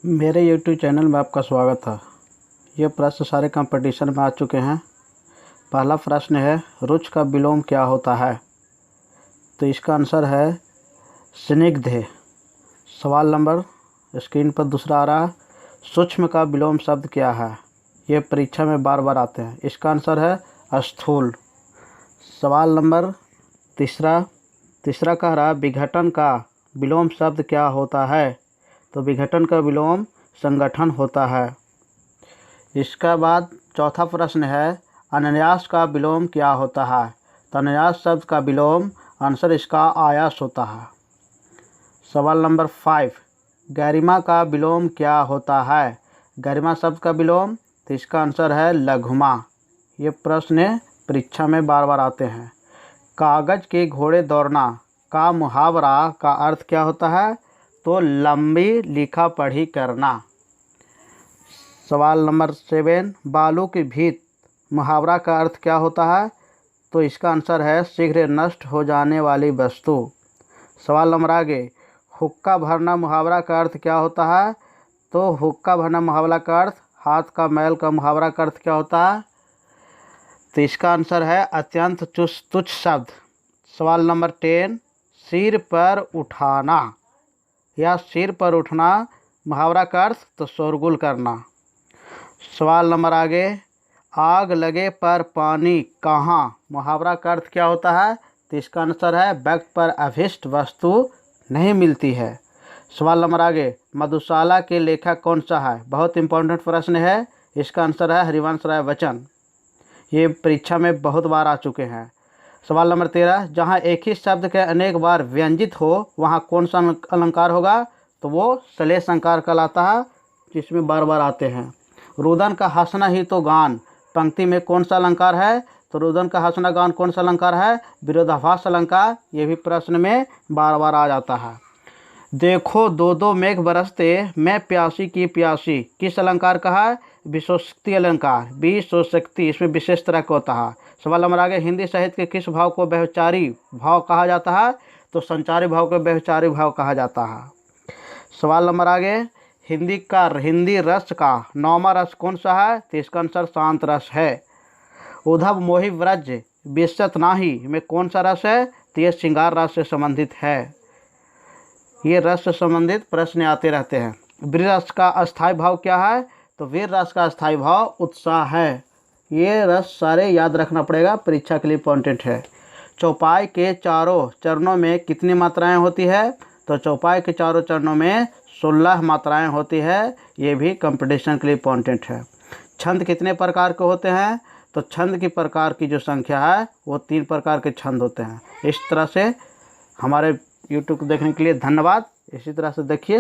मेरे YouTube channel में आपका स्वागत है। ये प्रश्न सारे कंपटीशन में आ चुके हैं। पहला प्रश्न है, रुच का विलोम क्या होता है? तो इसका आंसर है स्निग्ध। सवाल नंबर स्क्रीन पर दूसरा आ रहा है, सूक्ष्म का विलोम शब्द क्या है? ये परीक्षा में बार बार आते हैं। इसका आंसर है स्थूल। सवाल नंबर तीसरा कह रहा, विघटन का विलोम शब्द क्या होता है? तो विघटन का विलोम संगठन होता है। इसका बाद चौथा प्रश्न है, अनायास का विलोम क्या होता है? तो अनायास शब्द का विलोम आंसर इसका आयास होता है। सवाल नंबर 5, गरिमा का विलोम क्या होता है? गरिमा शब्द का विलोम, तो इसका आंसर है लघुमा। ये प्रश्न परीक्षा में बार बार आते हैं। कागज के घोड़े दौड़ना का मुहावरा का अर्थ क्या होता है? तो लंबी लिखा पढ़ी करना। सवाल नंबर 7, बालू की भीत मुहावरा का अर्थ क्या होता है? तो इसका आंसर है शीघ्र नष्ट हो जाने वाली वस्तु। सवाल नंबर आगे, हुक्का भरना मुहावरा का अर्थ क्या होता है? तो हुक्का भरना मुहावरा का अर्थ हाथ का मैल का मुहावरा का अर्थ क्या होता है? तो इसका आंसर है अत्यंत तुच्छ शब्द। सवाल नंबर 10, सिर पर उठाना या सिर पर उठना मुहावरा का अर्थ तो शोरगुल करना। सवाल नंबर आगे, आग लगे पर पानी कहाँ मुहावरा का अर्थ क्या होता है? तो इसका आंसर है व्यक्ति पर अभिष्ट वस्तु नहीं मिलती है। सवाल नंबर आगे, मधुशाला के लेखक कौन सा है? बहुत इंपॉर्टेंट प्रश्न है। इसका आंसर है हरिवंश राय बच्चन। ये परीक्षा में बहुत बार आ चुके हैं। सवाल नंबर 13, जहाँ एक ही शब्द के अनेक बार व्यंजित हो वहाँ कौन सा अलंकार होगा? तो वो श्लेष अलंकार कहलाता है, जिसमें बार बार आते हैं। रुदन का हंसना ही तो गान पंक्ति में कौन सा अलंकार है? तो रुदन का हंसना गान कौन सा अलंकार है? विरोधाभास अलंकार। ये भी प्रश्न में बार बार आ जाता है। देखो दो दो मेघ बरसते मैं प्यासी की प्यासी किस अलंकार का है? विशोक्ति अलंकार। विशोक्ति इसमें विशेष तरह का होता है। सवाल नंबर आगे, हिंदी साहित्य के किस भाव को व्यभिचारी भाव कहा जाता है? तो संचारी भाव को व्यभिचारी भाव कहा जाता है। सवाल नंबर आगे, हिंदी रस का 9वां रस कौन सा है? तो इसका आंसर शांत रस है। उद्धव मोहि व्रज बिसत नाही में कौन सा रस है? तो ये श्रृंगार रस से संबंधित है। ये रस से संबंधित प्रश्न आते रहते हैं। वीर रस का अस्थायी भाव क्या है? तो वीर रस का अस्थायी भाव उत्साह है। ये रस सारे याद रखना पड़ेगा, परीक्षा के लिए इम्पोर्टेंट है। चौपाई के चारों चरणों में कितनी मात्राएं होती है? तो चौपाई के चारों चरणों में 16 मात्राएं होती है। ये भी कंपटीशन के लिए इम्पोर्टेंट है। छंद कितने प्रकार के होते हैं? तो छंद की प्रकार की जो संख्या है वो 3 प्रकार के छंद होते हैं। इस तरह से हमारे YouTube को देखने के लिए धन्यवाद। इसी तरह से देखिए।